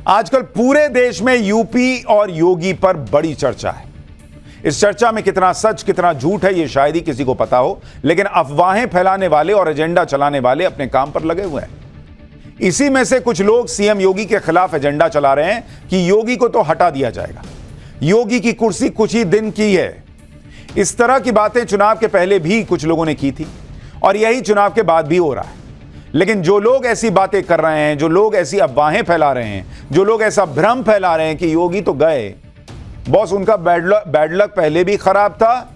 आजकल पूरे देश में यूपी और योगी पर बड़ी चर्चा है। इस चर्चा में कितना सच कितना झूठ है, यह शायद ही किसी को पता हो, लेकिन अफवाहें फैलाने वाले और एजेंडा चलाने वाले अपने काम पर लगे हुए हैं। इसी में से कुछ लोग सीएम योगी के खिलाफ एजेंडा चला रहे हैं कि योगी को तो हटा दिया जाएगा, योगी की कुर्सी कुछ ही दिन की है। इस तरह की बातें चुनाव के पहले भी कुछ लोगों ने की थी और यही चुनाव के बाद भी हो रहा है। लेकिन जो लोग ऐसी बातें कर रहे हैं, जो लोग ऐसी अफवाहें फैला रहे हैं, जो लोग ऐसा भ्रम फैला रहे हैं कि योगी तो गए, बॉस उनका बैड लक पहले भी खराब था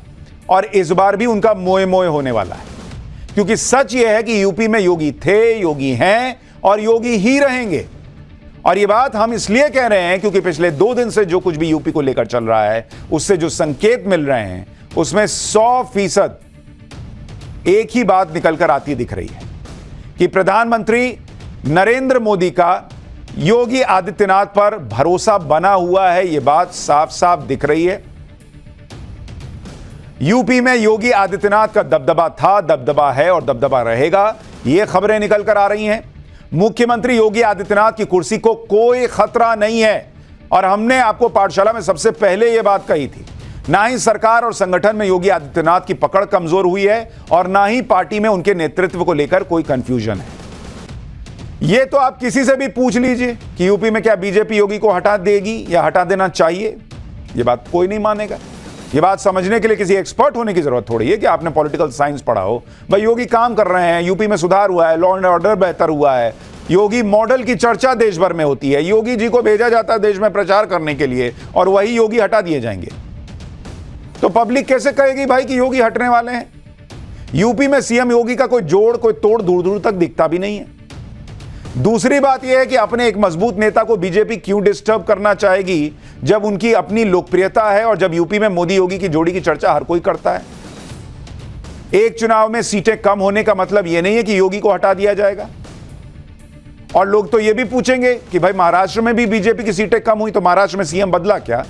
और इस बार भी उनका मोए मोए होने वाला है। क्योंकि सच यह है कि यूपी में योगी थे, योगी हैं और योगी ही रहेंगे। और यह बात हम इसलिए कह रहे हैं क्योंकि पिछले 2 दिन से जो कुछ भी यूपी को लेकर चल रहा है, उससे जो संकेत मिल रहे हैं, उसमें 100% एक ही बात निकलकर आती दिख रही है कि प्रधानमंत्री नरेंद्र मोदी का योगी आदित्यनाथ पर भरोसा बना हुआ है। यह बात साफ साफ दिख रही है। यूपी में योगी आदित्यनाथ का दबदबा था, दबदबा है और दबदबा रहेगा, यह खबरें निकलकर आ रही हैं। मुख्यमंत्री योगी आदित्यनाथ की कुर्सी को कोई खतरा नहीं है और हमने आपको पाठशाला में सबसे पहले यह बात कही थी। ना ही सरकार और संगठन में योगी आदित्यनाथ की पकड़ कमजोर हुई है और ना ही पार्टी में उनके नेतृत्व को लेकर कोई कंफ्यूजन है। यह तो आप किसी से भी पूछ लीजिए कि यूपी में क्या बीजेपी योगी को हटा देगी या हटा देना चाहिए, यह बात कोई नहीं मानेगा। यह बात समझने के लिए किसी एक्सपर्ट होने की जरूरत थोड़ी है कि आपने पॉलिटिकल साइंस पढ़ा हो। भाई योगी काम कर रहे हैं, यूपी में सुधार हुआ है, लॉ एंड ऑर्डर बेहतर हुआ है, योगी मॉडल की चर्चा देश भर में होती है, योगी जी को भेजा जाता है देश में प्रचार करने के लिए और वही योगी हटा दिए जाएंगे। तो पब्लिक कैसे कहेगी भाई कि योगी हटने वाले हैं? यूपी में सीएम योगी का कोई जोड़ कोई तोड़ दूर दूर तक दिखता भी नहीं है। दूसरी बात यह है कि अपने एक मजबूत नेता को बीजेपी क्यों डिस्टर्ब करना चाहेगी जब उनकी अपनी लोकप्रियता है और जब यूपी में मोदी योगी की जोड़ी की चर्चा हर कोई करता है। एक चुनाव में सीटें कम होने का मतलब यह नहीं है कि योगी को हटा दिया जाएगा। और लोग तो यह भी पूछेंगे कि भाई महाराष्ट्र में भी बीजेपी की सीटें कम हुई तो महाराष्ट्र में सीएम बदला क्या?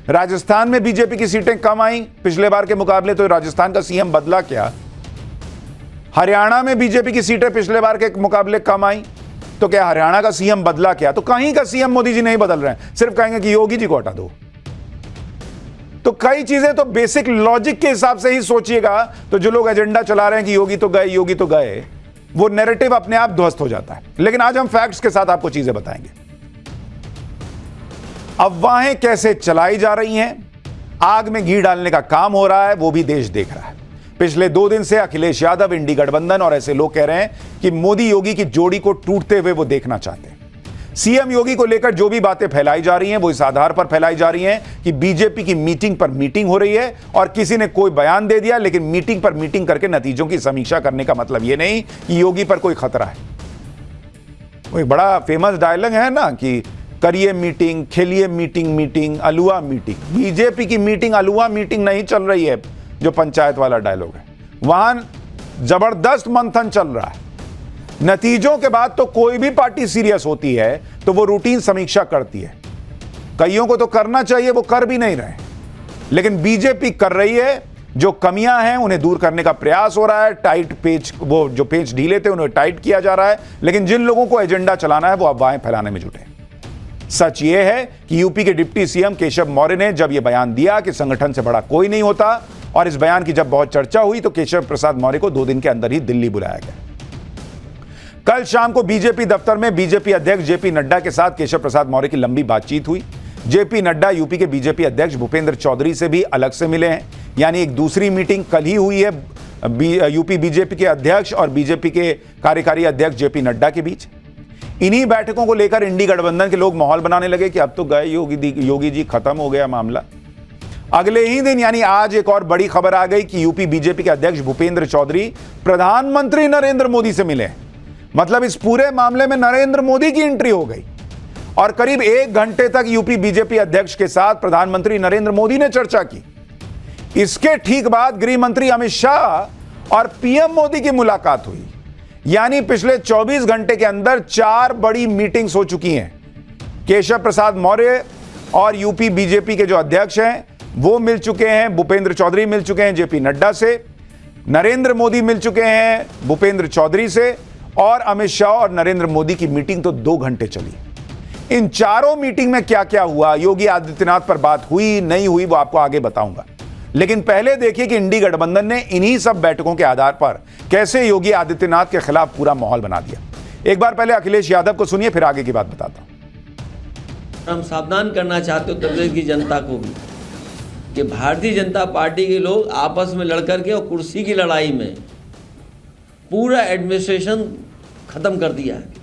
राजस्थान में बीजेपी की सीटें कम आई पिछले बार के मुकाबले तो राजस्थान का सीएम बदला क्या? हरियाणा में बीजेपी की सीटें पिछले बार के मुकाबले कम आई तो क्या हरियाणा का सीएम बदला क्या? तो कहीं का सीएम मोदी जी नहीं बदल रहे हैं, सिर्फ कहेंगे कि योगी जी को हटा दो। तो कई चीजें तो बेसिक लॉजिक के हिसाब से ही सोचिएगा। तो जो लोग एजेंडा चला रहे हैं कि योगी तो गए, योगी तो गए, वो नैरेटिव अपने आप ध्वस्त हो जाता है। लेकिन आज हम फैक्ट्स के साथ आपको चीजें बताएंगे। अफवाहें कैसे चलाई जा रही हैं, आग में घी डालने का काम हो रहा है, वो भी देश देख रहा है। पिछले 2 दिन से अखिलेश यादव, इंडी गठबंधन और ऐसे लोग कह रहे हैं कि मोदी योगी की जोड़ी को टूटते हुए वो देखना चाहते हैं। सीएम योगी को लेकर जो भी बातें फैलाई जा रही हैं वो इस आधार पर फैलाई जा रही हैं कि बीजेपी की मीटिंग पर मीटिंग हो रही है और किसी ने कोई बयान दे दिया, लेकिन मीटिंग पर मीटिंग करके नतीजों की समीक्षा करने का मतलब यह नहीं कि योगी पर कोई खतरा है। वो एक बड़ा फेमस डायलॉग है ना कि करिए मीटिंग, खेलिए मीटिंग, मीटिंग अलुआ मीटिंग। बीजेपी की मीटिंग अलुआ मीटिंग नहीं चल रही है, जो पंचायत वाला डायलॉग है। वहां जबरदस्त मंथन चल रहा है। नतीजों के बाद तो कोई भी पार्टी सीरियस होती है तो वो रूटीन समीक्षा करती है। कईयों को तो करना चाहिए, वो कर भी नहीं रहे, लेकिन बीजेपी कर रही है। जो कमियां हैं उन्हें दूर करने का प्रयास हो रहा है। टाइट पेच, वो जो पेच ढीले थे उन्हें टाइट किया जा रहा है। लेकिन जिन लोगों को एजेंडा चलाना है वो अफवाहें फैलाने में जुटे। सच ये है कि यूपी के डिप्टी सीएम केशव मौर्य ने जब यह बयान दिया कि संगठन से बड़ा कोई नहीं होता, और इस बयान की जब बहुत चर्चा हुई तो केशव प्रसाद मौर्य को 2 दिन के अंदर ही दिल्ली बुलाया गया। कल शाम को बीजेपी दफ्तर में बीजेपी अध्यक्ष जेपी नड्डा के साथ केशव प्रसाद मौर्य की लंबी बातचीत हुई। जेपी नड्डा यूपी के बीजेपी अध्यक्ष भूपेंद्र चौधरी से भी अलग से मिले हैं, यानी एक दूसरी मीटिंग कल ही हुई है यूपी बीजेपी के अध्यक्ष और बीजेपी के कार्यकारी अध्यक्ष जेपी नड्डा के बीच। इन्हीं बैठकों को लेकर इंडी गठबंधन के लोग माहौल बनाने लगे कि अब तो गए योगी जी, खत्म हो गया मामला। अगले ही दिन यानी आज एक और बड़ी खबर आ गई कि यूपी बीजेपी के अध्यक्ष भूपेंद्र चौधरी प्रधानमंत्री नरेंद्र मोदी से मिले। मतलब इस पूरे मामले में नरेंद्र मोदी की एंट्री हो गई और करीब 1 घंटे तक यूपी बीजेपी अध्यक्ष के साथ प्रधानमंत्री नरेंद्र मोदी ने चर्चा की। इसके ठीक बाद गृह मंत्री अमित शाह और पीएम मोदी की मुलाकात हुई। यानी पिछले 24 घंटे के अंदर 4 बड़ी मीटिंग्स हो चुकी हैं। केशव प्रसाद मौर्य और यूपी बीजेपी के जो अध्यक्ष हैं वो मिल चुके हैं, भूपेंद्र चौधरी मिल चुके हैं जेपी नड्डा से, नरेंद्र मोदी मिल चुके हैं भूपेंद्र चौधरी से, और अमित शाह और नरेंद्र मोदी की मीटिंग तो 2 घंटे चली। इन चारों मीटिंग में क्या क्या हुआ, योगी आदित्यनाथ पर बात हुई नहीं हुई, वो आपको आगे बताऊंगा। लेकिन पहले देखिए कि इंडी गठबंधन ने इन्हीं सब बैठकों के आधार पर कैसे योगी आदित्यनाथ के खिलाफ पूरा माहौल बना दिया। एक बार पहले अखिलेश यादव को सुनिए, फिर आगे की बात बताता हूं। हम सावधान करना चाहते उत्तर प्रदेश की जनता को भी कि भारतीय जनता पार्टी के लोग आपस में लड़कर के और कुर्सी की लड़ाई में पूरा एडमिनिस्ट्रेशन खत्म कर दिया है।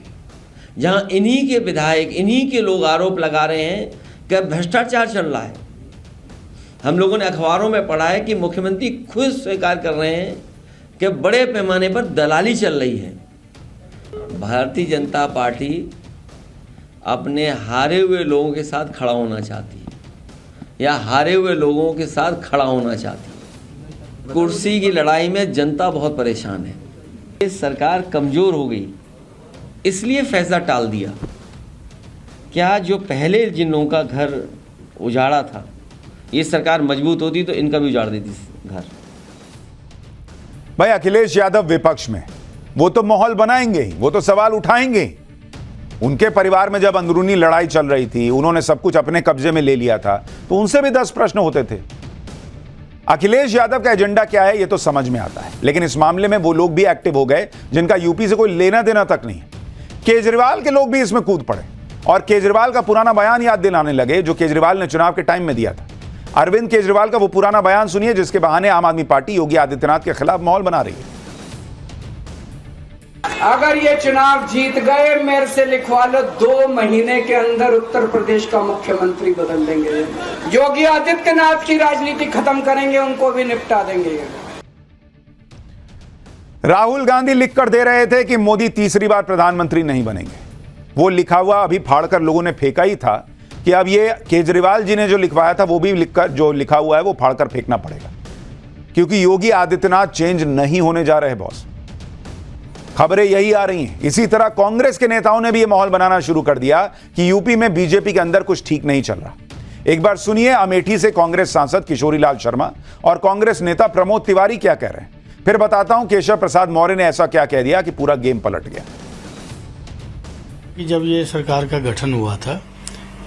जहां इन्हीं के विधायक, इन्हीं के लोग आरोप लगा रहे हैं कि भ्रष्टाचार चल रहा है। हम लोगों ने अखबारों में पढ़ा है कि मुख्यमंत्री खुद स्वीकार कर रहे हैं कि बड़े पैमाने पर दलाली चल रही है। भारतीय जनता पार्टी अपने हारे हुए लोगों के साथ खड़ा होना चाहती है या हारे हुए लोगों के साथ खड़ा होना चाहती है। कुर्सी की लड़ाई में जनता बहुत परेशान है। ये सरकार कमज़ोर हो गई, इसलिए फैसला टाल दिया। क्या जो पहले जिन लोगों का घर उजाड़ा था, ये सरकार मजबूत होती तो इनका भी उजाड़ देती घर। भाई अखिलेश यादव विपक्ष में, वो तो माहौल बनाएंगे ही, वो तो सवाल उठाएंगे ही। उनके परिवार में जब अंदरूनी लड़ाई चल रही थी, उन्होंने सब कुछ अपने कब्जे में ले लिया था, तो उनसे भी 10 प्रश्न होते थे। अखिलेश यादव का एजेंडा क्या है ये तो समझ में आता है, लेकिन इस मामले में वो लोग भी एक्टिव हो गए जिनका यूपी से कोई लेना देना तक नहीं है। केजरीवाल के लोग भी इसमें कूद पड़े और केजरीवाल का पुराना बयान याद दिलाने लगे जो केजरीवाल ने चुनाव के टाइम में दिया था। अरविंद केजरीवाल का वो पुराना बयान सुनिए जिसके बहाने आम आदमी पार्टी योगी आदित्यनाथ के खिलाफ माहौल बना रही है। अगर ये चुनाव जीत गए, मेरे से लिखवा लो, 2 महीने के अंदर उत्तर प्रदेश का मुख्यमंत्री बदल देंगे। योगी आदित्यनाथ की राजनीति खत्म करेंगे, उनको भी निपटा देंगे। राहुल गांधी लिखकर दे रहे थे कि मोदी तीसरी बार प्रधानमंत्री नहीं बनेंगे। वो लिखा हुआ अभी फाड़कर लोगों ने फेंका ही था कि अब ये केजरीवाल जी ने जो लिखवाया था वो भी लिखकर, जो लिखा हुआ है वो फाड़कर फेंकना पड़ेगा, क्योंकि योगी आदित्यनाथ चेंज नहीं होने जा रहे बॉस। खबरें यही आ रही हैं। इसी तरह कांग्रेस के नेताओं ने भी यह माहौल बनाना शुरू कर दिया कि यूपी में बीजेपी के अंदर कुछ ठीक नहीं चल रहा। एक बार सुनिए अमेठी से कांग्रेस सांसद किशोरीलाल शर्मा और कांग्रेस नेता प्रमोद तिवारी क्या कह रहे हैं, फिर बताता हूं केशव प्रसाद मौर्य ने ऐसा क्या कह दिया कि पूरा गेम पलट गया। जब ये सरकार का गठन हुआ था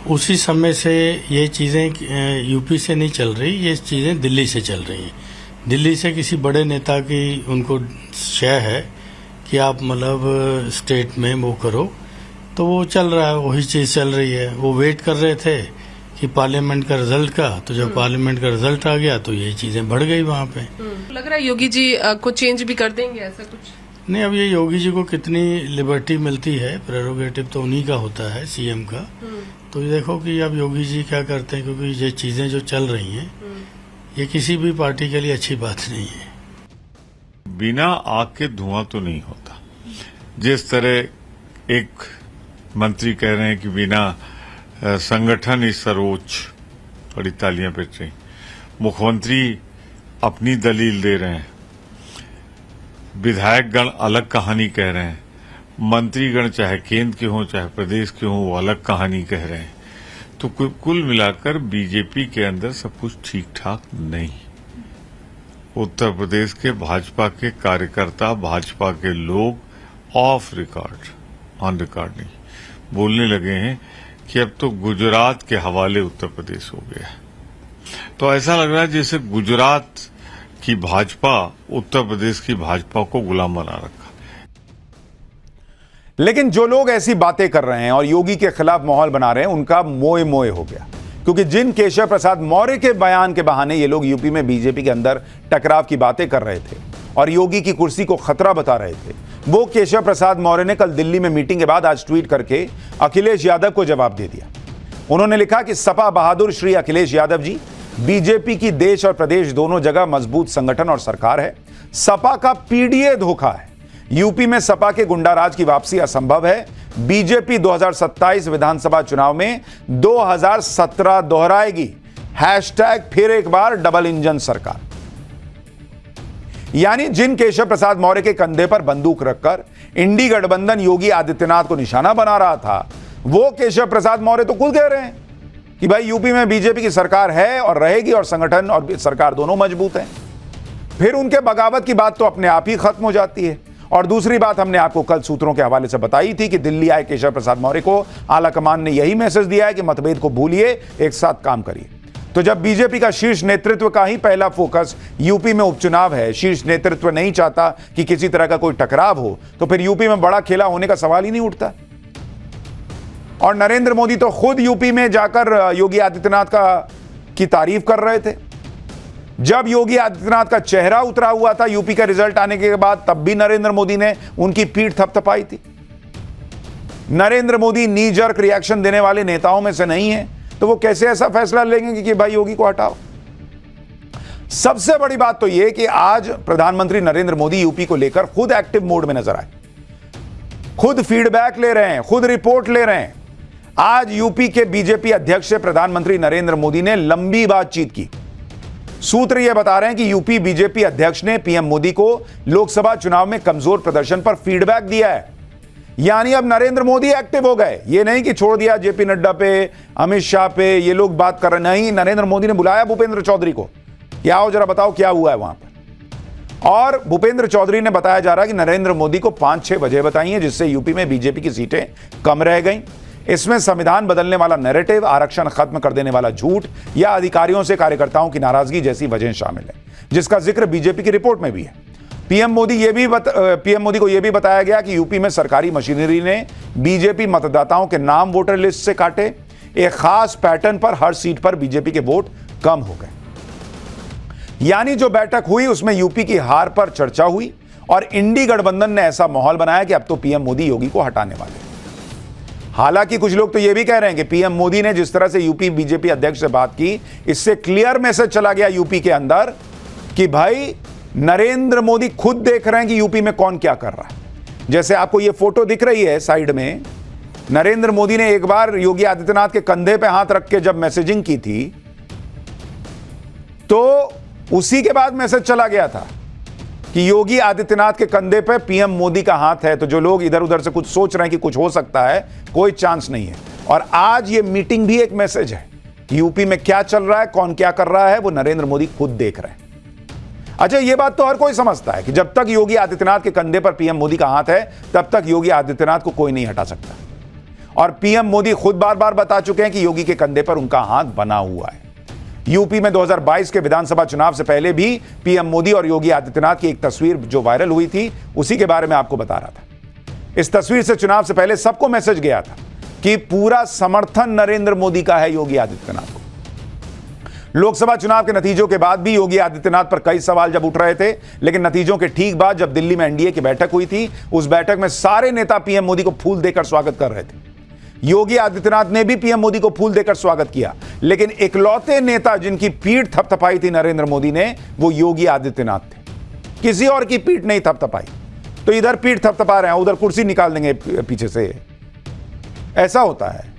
उसी समय से ये चीज़ें यूपी से नहीं चल रही, ये चीज़ें दिल्ली से चल रही हैं। दिल्ली से किसी बड़े नेता की उनको शय है कि आप मतलब स्टेट में वो करो, तो वो चल रहा है, वही चीज़ चल रही है। वो वेट कर रहे थे कि पार्लियामेंट का रिजल्ट का, तो जब पार्लियामेंट का रिजल्ट आ गया तो ये चीज़ें बढ़ गई वहाँ पे। लग रहा है योगी जी को चेंज भी कर देंगे, ऐसा कुछ नहीं। अब ये योगी जी को कितनी लिबर्टी मिलती है, प्रेरोगेटिव तो उन्हीं का होता है, सीएम का। तो ये देखो कि अब योगी जी क्या करते हैं, क्योंकि ये चीज़ें जो चल रही हैं ये किसी भी पार्टी के लिए अच्छी बात नहीं है। बिना आग के धुआं तो नहीं होता। जिस तरह एक मंत्री कह रहे हैं कि बिना संगठन ही सर्वोच्च, बड़ी तालियां बज रही। मुख्यमंत्री अपनी दलील दे रहे हैं, विधायकगण अलग कहानी कह रहे हैं, मंत्रीगण चाहे केंद्र के हों चाहे प्रदेश के हों वो अलग कहानी कह रहे हैं। तो कुल मिलाकर बीजेपी के अंदर सब कुछ ठीक ठाक नहीं। उत्तर प्रदेश के भाजपा के कार्यकर्ता, भाजपा के लोग ऑफ रिकॉर्ड, ऑन रिकॉर्ड नहीं, बोलने लगे हैं कि अब तो गुजरात के हवाले उत्तर प्रदेश हो गया। तो ऐसा लग रहा है जैसे गुजरात की भाजपा उत्तर प्रदेश की भाजपा को गुलाम बना रखा। लेकिन जो लोग ऐसी बातें कर रहे हैं और योगी के खिलाफ माहौल बना रहे हैं उनका मोए मोए हो गया, क्योंकि जिन केशव प्रसाद मौर्य के बयान के बहाने ये लोग यूपी में बीजेपी के अंदर टकराव की बातें कर रहे थे और योगी की कुर्सी को खतरा बता रहे थे, वो केशव प्रसाद मौर्य ने कल दिल्ली में मीटिंग के बाद आज ट्वीट करके अखिलेश यादव को जवाब दे दिया। उन्होंने लिखा कि सपा बहादुर श्री अखिलेश यादव जी, बीजेपी की देश और प्रदेश दोनों जगह मजबूत संगठन और सरकार है। सपा का पीडीए धोखा है। यूपी में सपा के गुंडाराज की वापसी असंभव है। बीजेपी 2027 विधानसभा चुनाव में 2017 दोहराएगी। हैशटैग फिर एक बार डबल इंजन सरकार। यानी जिन केशव प्रसाद मौर्य के कंधे पर बंदूक रखकर इंडी गठबंधन योगी आदित्यनाथ को निशाना बना रहा था, वो केशव प्रसाद मौर्य तो खुद कह रहे हैं कि भाई यूपी में बीजेपी की सरकार है और रहेगी और संगठन और सरकार दोनों मजबूत हैं। फिर उनके बगावत की बात तो अपने आप ही खत्म हो जाती है और दूसरी बात हमने आपको कल सूत्रों के हवाले से बताई थी कि दिल्ली आए केशव प्रसाद मौर्य को आलाकमान ने यही मैसेज दिया है कि मतभेद को भूलिए, एक साथ काम करिए। तो जब बीजेपी का शीर्ष नेतृत्व का ही पहला फोकस यूपी में उपचुनाव है, शीर्ष नेतृत्व नहीं चाहता कि किसी तरह का कोई टकराव हो, तो फिर यूपी में बड़ा खेला होने का सवाल ही नहीं उठता। और नरेंद्र मोदी तो खुद यूपी में जाकर योगी आदित्यनाथ की तारीफ कर रहे थे। जब योगी आदित्यनाथ का चेहरा उतरा हुआ था यूपी का रिजल्ट आने के बाद, तब भी नरेंद्र मोदी ने उनकी पीठ थपथपाई थी। नरेंद्र मोदी नी जर्क रिएक्शन देने वाले नेताओं में से नहीं है, तो वो कैसे ऐसा फैसला लेंगे कि भाई योगी को हटाओ। सबसे बड़ी बात तो यह कि आज प्रधानमंत्री नरेंद्र मोदी यूपी को लेकर खुद एक्टिव मोड में नजर आए, खुद फीडबैक ले रहे हैं, खुद रिपोर्ट ले रहे हैं। आज यूपी के बीजेपी अध्यक्ष से प्रधानमंत्री नरेंद्र मोदी ने लंबी बातचीत की। सूत्र यह बता रहे हैं कि यूपी बीजेपी अध्यक्ष ने पीएम मोदी को लोकसभा चुनाव में कमजोर प्रदर्शन पर फीडबैक दिया है। यानी अब नरेंद्र मोदी एक्टिव हो गए, ये नहीं कि छोड़ दिया जेपी नड्डा पे, अमित शाह पे, ये लोग बात कर रहे नहीं। नरेंद्र मोदी ने बुलाया भूपेंद्र चौधरी को कि आओ जरा बताओ क्या हुआ है वहां पर। और भूपेंद्र चौधरी ने बताया जा रहा है कि नरेंद्र मोदी को 5-6 वजह बताई हैं जिससे यूपी में बीजेपी की सीटें कम रह गई। इसमें संविधान बदलने वाला नैरेटिव, आरक्षण खत्म कर देने वाला झूठ या अधिकारियों से कार्यकर्ताओं की नाराजगी जैसी वजहें शामिल है, जिसका जिक्र बीजेपी की रिपोर्ट में भी है। पीएम मोदी को यह भी बताया गया कि यूपी में सरकारी मशीनरी ने बीजेपी मतदाताओं के नाम वोटर लिस्ट से काटे। एक खास पैटर्न पर हर सीट पर बीजेपी के वोट कम हो गए। यानी जो बैठक हुई उसमें यूपी की हार पर चर्चा हुई और इंडी गठबंधन ने ऐसा माहौल बनाया कि अब तो पीएम मोदी योगी को हटाने वाले हैं। हालांकि कुछ लोग तो यह भी कह रहे हैं कि पीएम मोदी ने जिस तरह से यूपी बीजेपी अध्यक्ष से बात की, इससे क्लियर मैसेज चला गया यूपी के अंदर कि भाई नरेंद्र मोदी खुद देख रहे हैं कि यूपी में कौन क्या कर रहा है। जैसे आपको यह फोटो दिख रही है साइड में, नरेंद्र मोदी ने एक बार योगी आदित्यनाथ के कंधे पे हाथ रख के जब मैसेजिंग की थी, तो उसी के बाद मैसेज चला गया था कि योगी आदित्यनाथ के कंधे पे पीएम मोदी का हाथ है। तो जो लोग इधर उधर से कुछ सोच रहे हैं कि कुछ हो सकता है, कोई चांस नहीं है। और आज ये मीटिंग भी एक मैसेज है कि यूपी में क्या चल रहा है, कौन क्या कर रहा है, वो नरेंद्र मोदी खुद देख रहे हैं। अच्छा, ये बात तो हर कोई समझता है कि जब तक योगी आदित्यनाथ के कंधे पर पीएम मोदी का हाथ है, तब तक योगी आदित्यनाथ को कोई नहीं हटा सकता। और पीएम मोदी खुद बार बार बता चुके हैं कि योगी के कंधे पर उनका हाथ बना हुआ है। यूपी में 2022 के विधानसभा चुनाव से पहले भी पीएम मोदी और योगी आदित्यनाथ की एक तस्वीर जो वायरल हुई थी, उसी के बारे में आपको बता रहा था। इस तस्वीर से चुनाव से पहले सबको मैसेज गया था कि पूरा समर्थन नरेंद्र मोदी का है योगी आदित्यनाथ को। लोकसभा चुनाव के नतीजों के बाद भी योगी आदित्यनाथ पर कई सवाल जब उठ रहे थे, लेकिन नतीजों के ठीक बाद जब दिल्ली में एनडीए की बैठक हुई थी, उस बैठक में सारे नेता पीएम मोदी को फूल देकर स्वागत कर रहे थे। योगी आदित्यनाथ ने भी पीएम मोदी को फूल देकर स्वागत किया, लेकिन इकलौते नेता जिनकी पीठ थपथपाई थी नरेंद्र मोदी ने, वो योगी आदित्यनाथ थे। किसी और की पीठ नहीं थपथपाई। तो इधर पीठ थपथपा रहे हैं, उधर कुर्सी निकाल देंगे पीछे से, ऐसा होता है।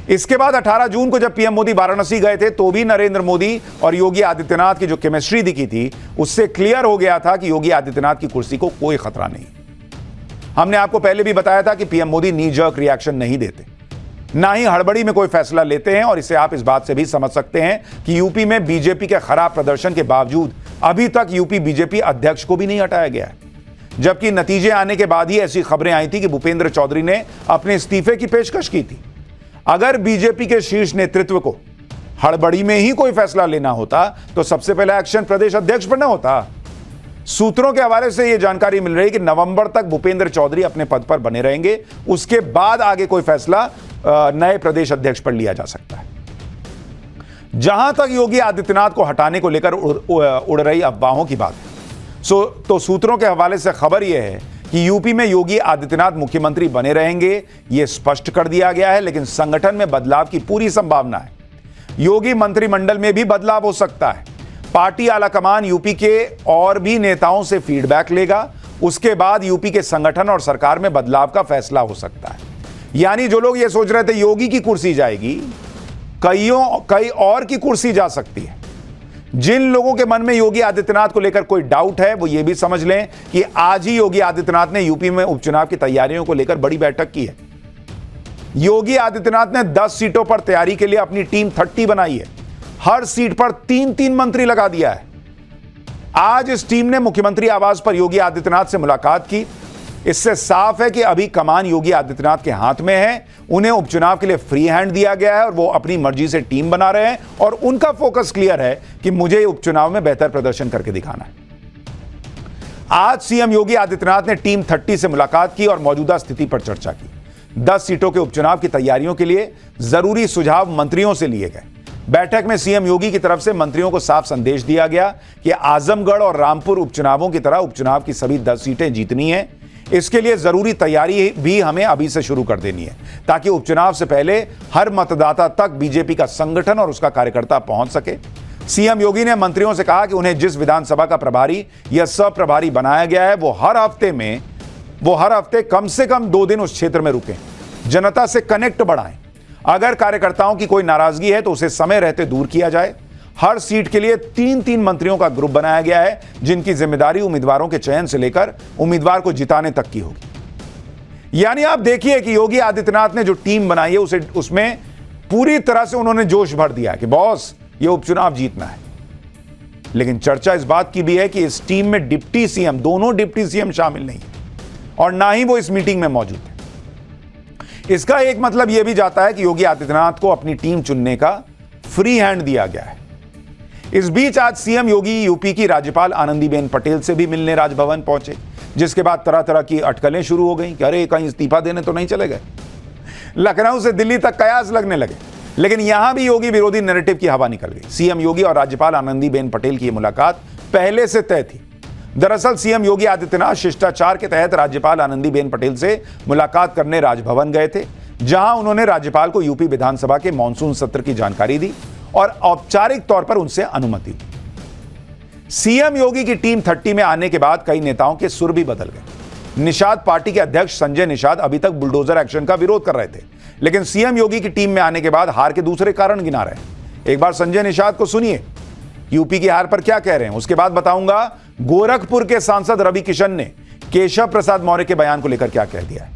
इसके बाद 18 जून को जब पीएम मोदी वाराणसी गए थे, तो भी नरेंद्र मोदी और योगी आदित्यनाथ की जो केमिस्ट्री दिखी थी, उससे क्लियर हो गया था कि योगी आदित्यनाथ की कुर्सी को कोई खतरा नहीं। हमने आपको पहले भी बताया था कि पीएम मोदी नी जर्क रिएक्शन नहीं देते, ना ही हड़बड़ी में कोई फैसला लेते हैं। और इसे आप इस बात से भी समझ सकते हैं कि यूपी में बीजेपी के खराब प्रदर्शन के बावजूद अभी तक यूपी बीजेपी अध्यक्ष को भी नहीं हटाया गया है, जबकि नतीजे आने के बाद ही ऐसी खबरें आई थी कि भूपेंद्र चौधरी ने अपने इस्तीफे की पेशकश की थी। अगर बीजेपी के शीर्ष नेतृत्व को हड़बड़ी में ही कोई फैसला लेना होता, तो सबसे पहला एक्शन प्रदेश अध्यक्ष पर न होता। सूत्रों के हवाले से यह जानकारी मिल रही है कि नवंबर तक भूपेंद्र चौधरी अपने पद पर बने रहेंगे, उसके बाद आगे कोई फैसला नए प्रदेश अध्यक्ष पर लिया जा सकता है। जहां तक योगी आदित्यनाथ को हटाने को लेकर उड़ रही अफवाहों की बात है, तो सूत्रों के हवाले से खबर यह है कि यूपी में योगी आदित्यनाथ मुख्यमंत्री बने रहेंगे, यह स्पष्ट कर दिया गया है। लेकिन संगठन में बदलाव की पूरी संभावना है। योगी मंत्रिमंडल में भी बदलाव हो सकता है। पार्टी आलाकमान यूपी के और भी नेताओं से फीडबैक लेगा, उसके बाद यूपी के संगठन और सरकार में बदलाव का फैसला हो सकता है। यानी जो लोग ये सोच रहे थे योगी की कुर्सी जाएगी, कई और की कुर्सी जा सकती है। जिन लोगों के मन में योगी आदित्यनाथ को लेकर कोई डाउट है, वो ये भी समझ लें कि आज ही योगी आदित्यनाथ ने यूपी में उपचुनाव की तैयारियों को लेकर बड़ी बैठक की है। योगी आदित्यनाथ ने 10 सीटों पर तैयारी के लिए अपनी टीम 30 बनाई है। हर सीट पर 3-3 मंत्री लगा दिया है। आज इस टीम ने मुख्यमंत्री आवास पर योगी आदित्यनाथ से मुलाकात की इससे साफ है कि अभी कमान योगी आदित्यनाथ के हाथ में है। उन्हें उपचुनाव के लिए फ्री हैंड दिया गया है और वो अपनी मर्जी से टीम बना रहे हैं और उनका फोकस क्लियर है कि मुझे उपचुनाव में बेहतर प्रदर्शन करके दिखाना है। आज सीएम योगी आदित्यनाथ ने टीम 30 से मुलाकात की और मौजूदा स्थिति पर चर्चा की। 10 सीटों के उपचुनाव की तैयारियों के लिए जरूरी सुझाव मंत्रियों से लिए गए। बैठक में सीएम योगी की तरफ से मंत्रियों को साफ संदेश दिया गया कि आजमगढ़ और रामपुर उपचुनावों की तरह उपचुनाव की सभी 10 सीटें जीतनी है। इसके लिए जरूरी तैयारी भी हमें अभी से शुरू कर देनी है ताकि उपचुनाव से पहले हर मतदाता तक बीजेपी का संगठन और उसका कार्यकर्ता पहुंच सके। सीएम योगी ने मंत्रियों से कहा कि उन्हें जिस विधानसभा का प्रभारी या सह-प्रभारी बनाया गया है वो हर हफ्ते कम से कम 2 दिन उस क्षेत्र में रुकें, जनता से कनेक्ट बढ़ाएं। अगर कार्यकर्ताओं की कोई नाराजगी है तो उसे समय रहते दूर किया जाए। हर सीट के लिए 3-3 मंत्रियों का ग्रुप बनाया गया है जिनकी जिम्मेदारी उम्मीदवारों के चयन से लेकर उम्मीदवार को जिताने तक की होगी। यानी आप देखिए कि योगी आदित्यनाथ ने जो टीम बनाई है उसमें पूरी तरह से उन्होंने जोश भर दिया है कि बॉस ये उपचुनाव जीतना है। लेकिन चर्चा इस बात की भी है कि इस टीम में दोनों डिप्टी सीएम शामिल नहीं है और ना ही वो इस मीटिंग में मौजूद है। इसका एक मतलब यह भी जाता है कि योगी आदित्यनाथ को अपनी टीम चुनने का फ्री हैंड दिया गया है। इस बीच आज सीएम योगी यूपी की राज्यपाल आनंदीबेन पटेल से भी मिलने राजभवन पहुंचे, जिसके बाद तरह तरह की अटकलें शुरू हो गई कि अरे कहीं इस्तीफा देने तो नहीं चले गए। लखनऊ से दिल्ली तक कयास लगने लगे, लेकिन यहां भी योगी विरोधी नैरेटिव की हवा निकल गई। सीएम योगी और राज्यपाल आनंदीबेन पटेल की मुलाकात पहले से तय थी। दरअसल सीएम योगी आदित्यनाथ शिष्टाचार के तहत राज्यपाल आनंदीबेन पटेल से मुलाकात करने राजभवन गए थे, जहां उन्होंने राज्यपाल को यूपी विधानसभा के मानसून सत्र की जानकारी दी और औपचारिक तौर पर उनसे अनुमति ली। सीएम योगी की टीम 30 में आने के बाद कई नेताओं के सुर भी बदल गए। निषाद पार्टी के अध्यक्ष संजय निषाद अभी तक बुलडोजर एक्शन का विरोध कर रहे थे, लेकिन सीएम योगी की टीम में आने के बाद हार के दूसरे कारण गिना रहे हैं। एक बार संजय निषाद को सुनिए, यूपी की हार पर क्या कह रहे हैं। उसके बाद बताऊंगा गोरखपुर के सांसद रवि किशन ने केशव प्रसाद मौर्य के बयान को लेकर क्या कह दिया है।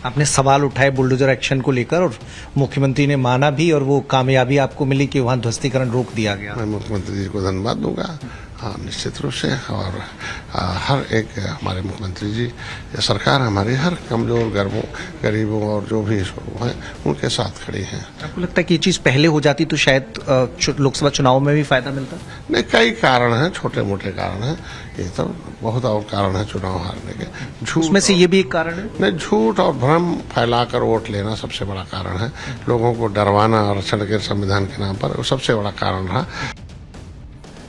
आपने सवाल उठाए बुलडोजर एक्शन को लेकर और मुख्यमंत्री ने माना भी और वो कामयाबी आपको मिली कि वहां ध्वस्तीकरण रोक दिया गया। मैं मुख्यमंत्री जी को धन्यवाद दूंगा, हाँ निश्चित रूप से। और हर एक हमारे मुख्यमंत्री जी, सरकार हमारी हर कमजोर गरीबों और जो भी हैं उनके साथ खड़ी हैं। आपको लगता है कि ये चीज़ पहले हो जाती तो शायद लोकसभा चुनाव में भी फायदा मिलता? नहीं, कई कारण हैं, छोटे मोटे कारण हैं, ये तो बहुत और कारण है चुनाव हारने के। झूठ, उसमें से ये भी एक कारण है? नहीं, झूठ और भ्रम फैलाकर वोट लेना सबसे बड़ा कारण है। लोगों को डरवाना आरक्षण के संविधान के नाम पर, वो सबसे बड़ा कारण रहा।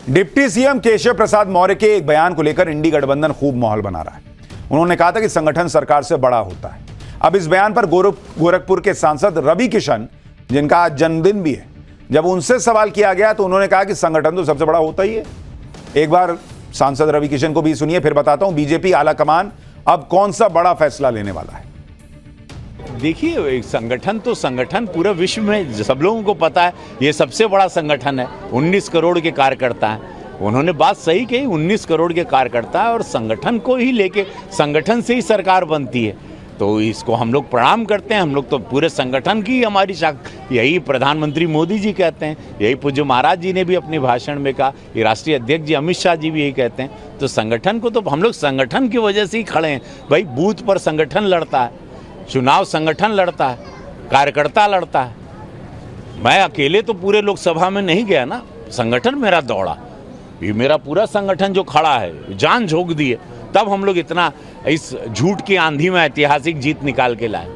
डिप्टी सीएम केशव प्रसाद मौर्य के एक बयान को लेकर इंडी गठबंधन खूब माहौल बना रहा है। उन्होंने कहा था कि संगठन सरकार से बड़ा होता है। अब इस बयान पर गोरखपुर के सांसद रवि किशन, जिनका आज जन्मदिन भी है, जब उनसे सवाल किया गया तो उन्होंने कहा कि संगठन तो सबसे बड़ा होता ही है। एक बार सांसद रवि किशन को भी सुनिए, फिर बताता हूं बीजेपी आलाकमान अब कौन सा बड़ा फैसला लेने वाला है। देखिए, संगठन तो संगठन पूरे विश्व में सब लोगों को पता है, ये सबसे बड़ा संगठन है। 19 करोड़ के कार्यकर्ता हैं। उन्होंने बात सही कही, 19 करोड़ के कार्यकर्ता है और संगठन को ही लेके, संगठन से ही सरकार बनती है, तो इसको हम लोग प्रणाम करते हैं। हम लोग तो पूरे संगठन की हमारी यही प्रधानमंत्री मोदी जी कहते हैं, यही पूज्य महाराज जी ने भी अपने भाषण में कहा, ये राष्ट्रीय अध्यक्ष जी अमित शाह जी भी यही कहते हैं। तो संगठन को तो हम लोग संगठन की वजह से ही खड़े हैं। भाई, बूथ पर संगठन लड़ता है, चुनाव संगठन लड़ता है, कार्यकर्ता लड़ता है। मैं अकेले तो पूरे लोकसभा में नहीं गया ना, संगठन मेरा दौड़ा, ये मेरा पूरा संगठन जो खड़ा है, जान झोंक दी है, तब हम लोग इतना इस झूठ की आंधी में ऐतिहासिक जीत निकाल के लाए।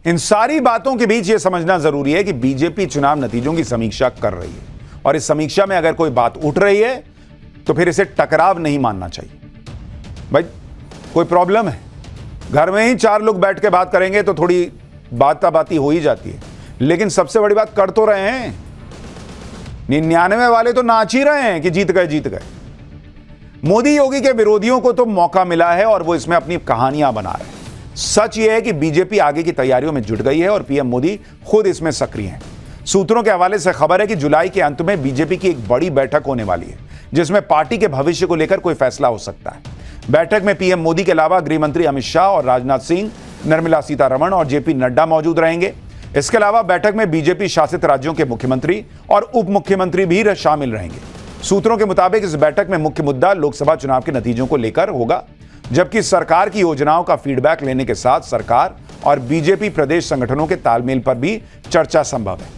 इन सारी बातों के बीच यह समझना जरूरी है कि बीजेपी चुनाव नतीजों की समीक्षा कर रही है और इस समीक्षा में अगर कोई बात उठ रही है तो फिर इसे टकराव नहीं मानना चाहिए। भाई, कोई प्रॉब्लम है, घर में ही 4 लोग बैठ के बात करेंगे तो थोड़ी बाती हो ही जाती है, लेकिन सबसे बड़ी बात कर तो रहे हैं। 99 वाले तो नाच ही रहे हैं कि जीत गए। मोदी योगी के विरोधियों को तो मौका मिला है और वो इसमें अपनी कहानियां बना रहे हैं। सच ये है कि बीजेपी आगे की तैयारियों में जुट गई है और पीएम मोदी खुद इसमें सक्रिय हैं। सूत्रों के हवाले से खबर है कि जुलाई के अंत में बीजेपी की एक बड़ी बैठक होने वाली है, जिसमें पार्टी के भविष्य को लेकर कोई फैसला हो सकता है। बैठक में पीएम मोदी के अलावा गृह मंत्री अमित शाह और राजनाथ सिंह, निर्मला सीतारमण और जेपी नड्डा मौजूद रहेंगे। इसके अलावा बैठक में बीजेपी शासित राज्यों के मुख्यमंत्री और उप मुख्यमंत्री भी शामिल रहेंगे। सूत्रों के मुताबिक इस बैठक में मुख्य मुद्दा लोकसभा चुनाव के नतीजों को लेकर होगा। जबकि सरकार की योजनाओं का फीडबैक लेने के साथ सरकार और बीजेपी प्रदेश संगठनों के तालमेल पर भी चर्चा संभव है।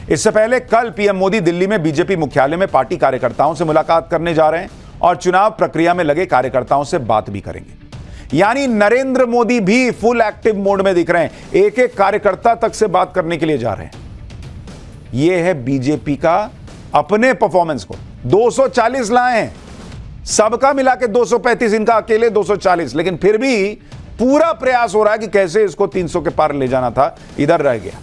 इससे पहले कल पीएम मोदी दिल्ली में बीजेपी मुख्यालय में पार्टी कार्यकर्ताओं से मुलाकात करने जा रहे हैं और चुनाव प्रक्रिया में लगे कार्यकर्ताओं से बात भी करेंगे। यानी नरेंद्र मोदी भी फुल एक्टिव मोड में दिख रहे हैं, एक एक कार्यकर्ता तक से बात करने के लिए जा रहे हैं। यह है बीजेपी का अपने परफॉर्मेंस को 240 लाए हैं, सबका मिला के 235, इनका अकेले 240, लेकिन फिर भी पूरा प्रयास हो रहा है कि कैसे इसको 300 के पार ले जाना था, इधर रह गया।